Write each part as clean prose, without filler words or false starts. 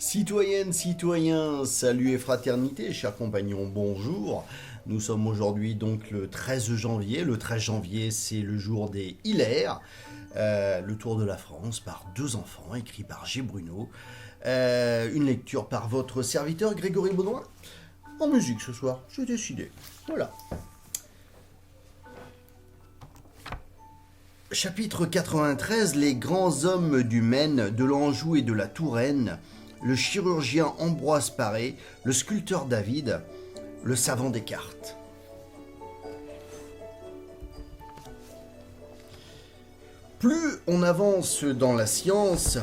Citoyennes, citoyens, salut et fraternité, chers compagnons, bonjour. Nous sommes aujourd'hui donc le 13 janvier. Le 13 janvier, c'est le jour des Hilaires, le tour de la France par deux enfants, écrit par G. Bruno. Une lecture par votre serviteur Grégory Baudouin. En musique ce soir, j'ai décidé. Voilà. Chapitre 93, les grands hommes du Maine, de l'Anjou et de la Touraine, le chirurgien Ambroise Paré, le sculpteur David, le savant Descartes. Plus on avance dans la science,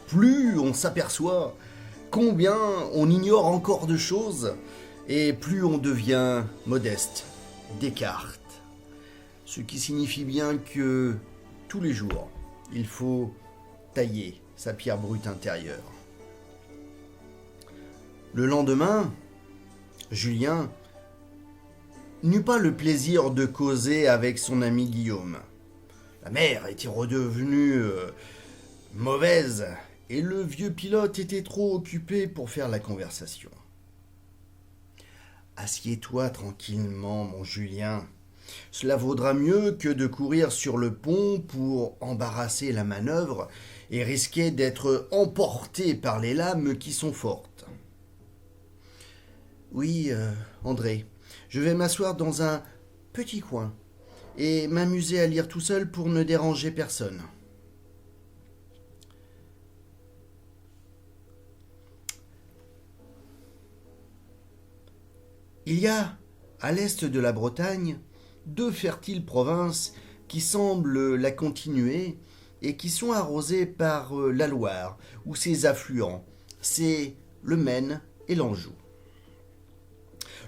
plus on s'aperçoit combien on ignore encore de choses et plus on devient modeste. Descartes. Ce qui signifie bien que tous les jours, il faut tailler sa pierre brute intérieure. Le lendemain, Julien n'eut pas le plaisir de causer avec son ami Guillaume. La mer était redevenue mauvaise et le vieux pilote était trop occupé pour faire la conversation. « Assieds-toi tranquillement, mon Julien. Cela vaudra mieux que de courir sur le pont pour embarrasser la manœuvre et risquer d'être emporté par les lames qui sont fortes. » Oui, André, je vais m'asseoir dans un petit coin et m'amuser à lire tout seul pour ne déranger personne. Il y a, à l'est de la Bretagne, deux fertiles provinces qui semblent la continuer et qui sont arrosées par la Loire ou ses affluents. C'est le Maine et l'Anjou.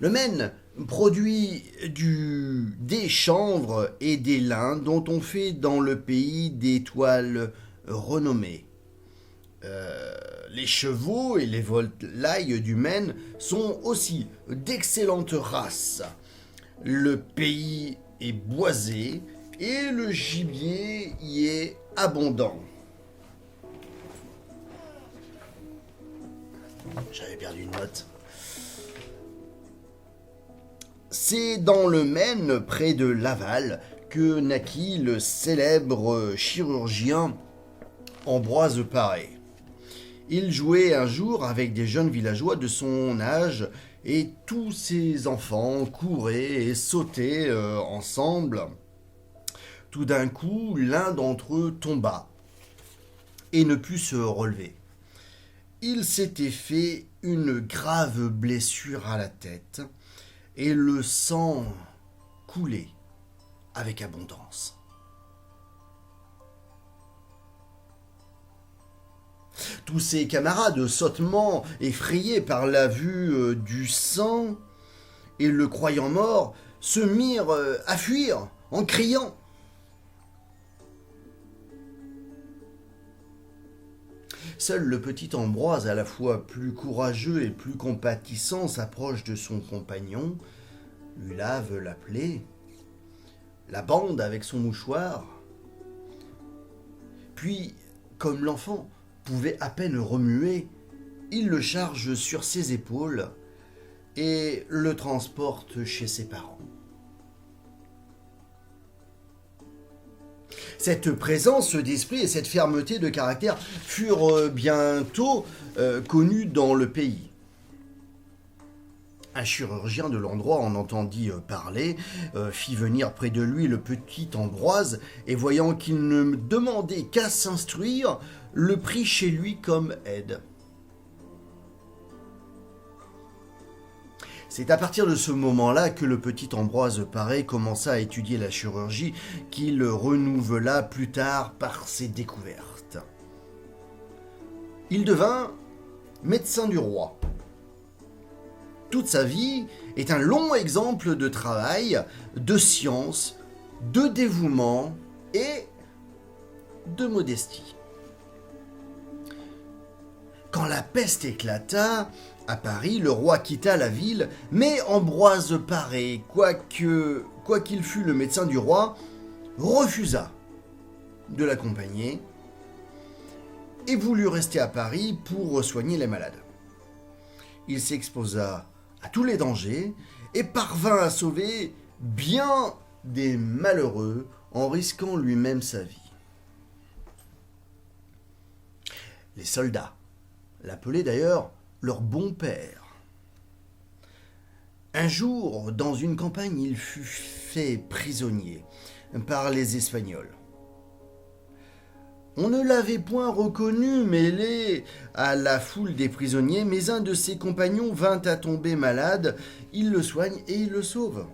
Le Maine produit des chanvres et des lins dont on fait dans le pays des toiles renommées. Les chevaux et les volailles du Maine sont aussi d'excellentes races. Le pays est boisé et le gibier y est abondant. J'avais perdu une note. C'est dans le Maine, près de Laval, que naquit le célèbre chirurgien Ambroise Paré. Il jouait un jour avec des jeunes villageois de son âge et tous ses enfants couraient et sautaient ensemble. Tout d'un coup, l'un d'entre eux tomba et ne put se relever. Il s'était fait une grave blessure à la tête et le sang coulait avec abondance. Tous ses camarades, sottement effrayés par la vue du sang et le croyant mort, se mirent à fuir en criant. Seul le petit Ambroise, à la fois plus courageux et plus compatissant, s'approche de son compagnon, lui lave la plaie, la bande avec son mouchoir. Puis, comme l'enfant pouvait à peine remuer, il le charge sur ses épaules et le transporte chez ses parents. Cette présence d'esprit et cette fermeté de caractère furent bientôt connues dans le pays. Un chirurgien de l'endroit en entendit parler, fit venir près de lui le petit Ambroise, et voyant qu'il ne demandait qu'à s'instruire, le prit chez lui comme aide. C'est à partir de ce moment-là que le petit Ambroise Paré commença à étudier la chirurgie, qu'il renouvela plus tard par ses découvertes. Il devint médecin du roi. Toute sa vie est un long exemple de travail, de science, de dévouement et de modestie. Quand la peste éclata à Paris, le roi quitta la ville, mais Ambroise Paré, quoiqu'il fût le médecin du roi, refusa de l'accompagner et voulut rester à Paris pour soigner les malades. Il s'exposa à tous les dangers et parvint à sauver bien des malheureux en risquant lui-même sa vie. Les soldats l'appelaient d'ailleurs leur bon père. Un jour, dans une campagne, il fut fait prisonnier par les Espagnols. On ne l'avait point reconnu mêlé à la foule des prisonniers, mais un de ses compagnons vint à tomber malade. Il le soigne et il le sauve.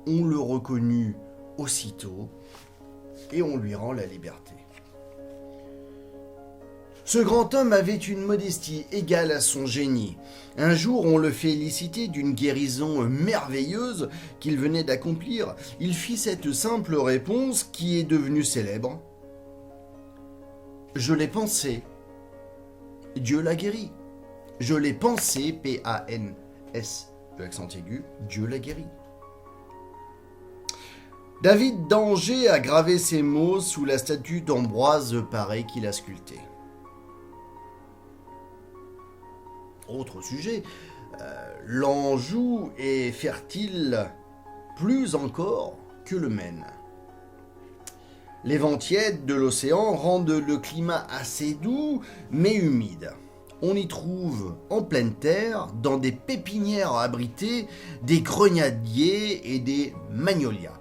On le reconnut aussitôt et on lui rend la liberté. Ce grand homme avait une modestie égale à son génie. Un jour, on le félicitait d'une guérison merveilleuse qu'il venait d'accomplir. Il fit cette simple réponse qui est devenue célèbre. « Je l'ai pensé. Dieu l'a guéri. Je l'ai pensé, P-A-N-S, l'accent aigu, Dieu l'a guéri. » David d'Angers a gravé ces mots sous la statue d'Ambroise Paré qu'il a sculptée. Autre sujet, l'Anjou est fertile plus encore que le Maine. Les vents tièdes de l'océan rendent le climat assez doux mais humide. On y trouve en pleine terre, dans des pépinières abritées, des grenadiers et des magnolias.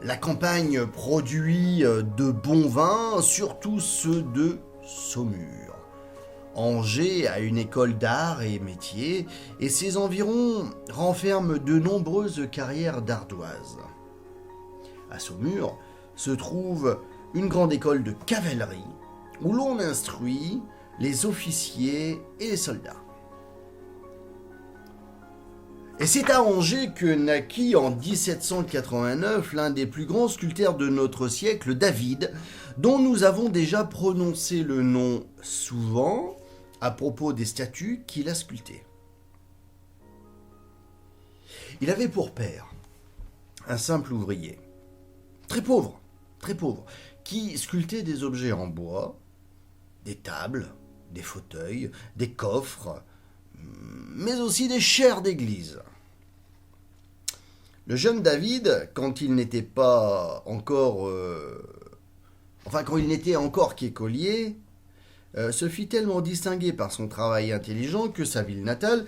La campagne produit de bons vins, surtout ceux de Saumur. Angers a une école d'art et métiers et ses environs renferment de nombreuses carrières d'ardoises. À Saumur se trouve une grande école de cavalerie où l'on instruit les officiers et les soldats. Et c'est à Angers que naquit en 1789 l'un des plus grands sculpteurs de notre siècle, David, dont nous avons déjà prononcé le nom souvent à propos des statues qu'il a sculptées. Il avait pour père un simple ouvrier, très pauvre, qui sculptait des objets en bois, des tables, des fauteuils, des coffres, mais aussi des chairs d'église. Le jeune David, quand il n'était pas encore... quand il n'était encore qu'écolier, se fit tellement distinguer par son travail intelligent que sa ville natale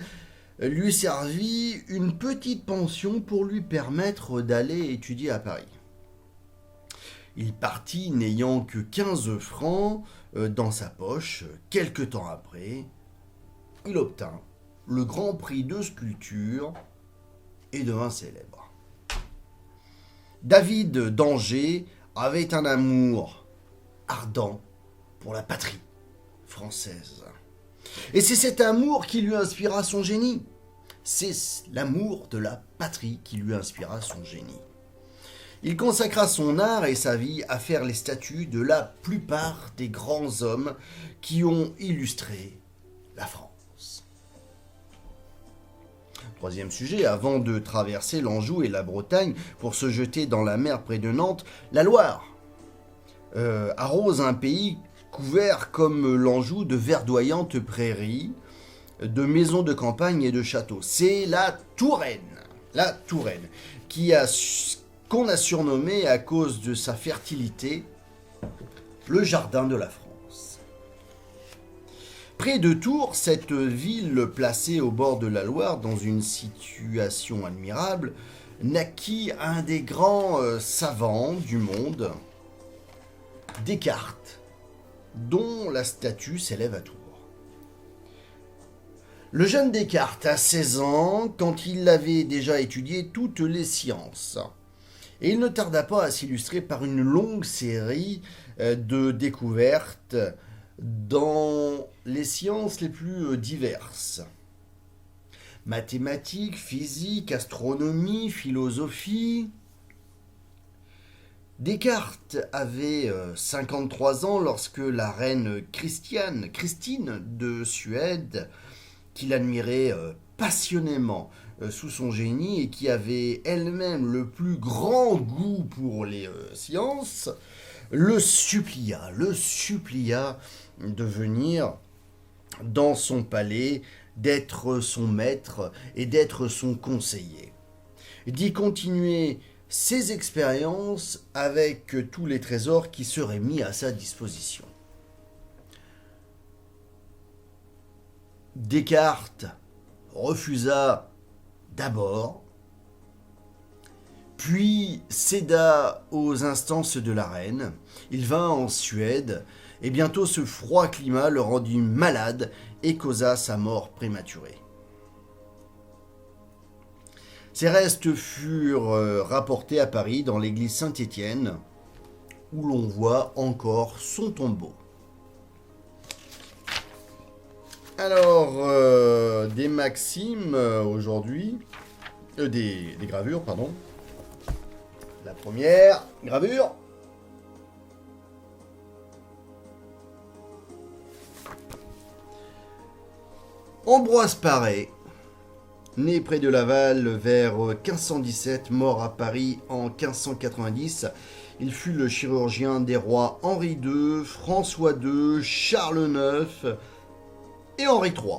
lui servit une petite pension pour lui permettre d'aller étudier à Paris. Il partit n'ayant que 15 francs dans sa poche. Quelque temps après, il obtint le grand prix de sculpture et devint célèbre. David d'Angers avait un amour ardent pour la patrie française. Et c'est cet amour qui lui inspira son génie. C'est l'amour de la patrie qui lui inspira son génie. Il consacra son art et sa vie à faire les statues de la plupart des grands hommes qui ont illustré la France. Troisième sujet, avant de traverser l'Anjou et la Bretagne pour se jeter dans la mer près de Nantes, la Loire arrose un pays couvert comme l'Anjou de verdoyantes prairies, de maisons de campagne et de châteaux. C'est la Touraine, qu'on a surnommé à cause de sa fertilité le jardin de la France. Près de Tours, cette ville placée au bord de la Loire dans une situation admirable, naquit un des grands savants du monde, Descartes, dont la statue s'élève à Tours. Le jeune Descartes a 16 ans quand il avait déjà étudié toutes les sciences. Et il ne tarda pas à s'illustrer par une longue série de découvertes dans les sciences les plus diverses. Mathématiques, physique, astronomie, philosophie. Descartes avait 53 ans lorsque la reine Christine de Suède, qu'il admirait passionnément sous son génie et qui avait elle-même le plus grand goût pour les sciences, le supplia de venir dans son palais, d'être son maître et d'être son conseiller, d'y continuer ses expériences avec tous les trésors qui seraient mis à sa disposition. Descartes refusa d'abord, puis céda aux instances de la reine. Il vint en Suède, et bientôt ce froid climat le rendit malade et causa sa mort prématurée. Ses restes furent rapportés à Paris dans l'église Saint-Étienne, où l'on voit encore son tombeau. Alors, des maximes aujourd'hui, des gravures, pardon. La première gravure. Ambroise Paré, né près de Laval vers 1517, mort à Paris en 1590, il fut le chirurgien des rois Henri II, François II, Charles IX et Henri III.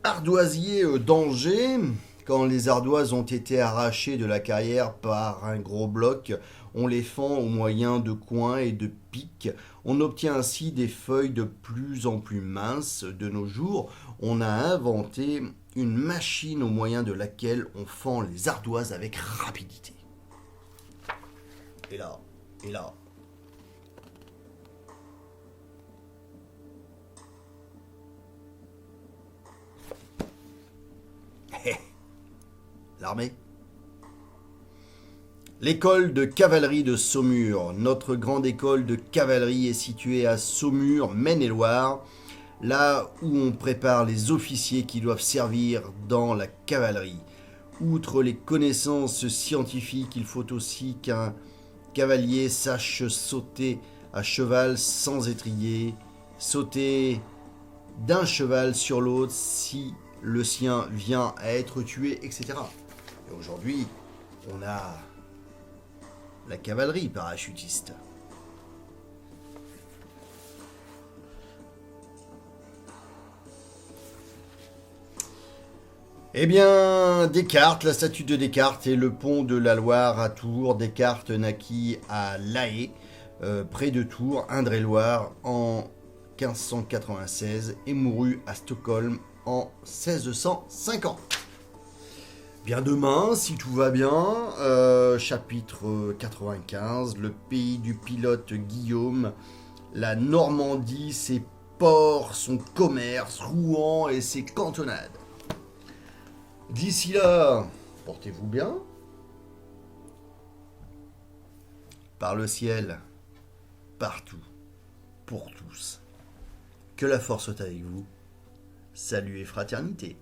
Ardoisier d'Angers, quand les ardoises ont été arrachées de la carrière par un gros bloc, on les fend au moyen de coins et de pics. On obtient ainsi des feuilles de plus en plus minces. De nos jours, on a inventé une machine au moyen de laquelle on fend les ardoises avec rapidité. Et là. L'armée. L'école de cavalerie de Saumur. Notre grande école de cavalerie est située à Saumur, Maine-et-Loire, là où on prépare les officiers qui doivent servir dans la cavalerie. Outre les connaissances scientifiques, il faut aussi qu'un cavalier sache sauter à cheval sans étrier, sauter d'un cheval sur l'autre si le sien vient à être tué, etc. Et aujourd'hui, on a la cavalerie parachutiste. Eh bien, Descartes, la statue de Descartes et le pont de la Loire à Tours. Descartes naquit à La Haye, près de Tours, Indre-et-Loire, en 1596 et mourut à Stockholm en 1650. Bien demain, si tout va bien, chapitre 95, le pays du pilote Guillaume, la Normandie, ses ports, son commerce, Rouen et ses cantonades. D'ici là, portez-vous bien. Par le ciel, partout, pour tous. Que la force soit avec vous. Salut et fraternité.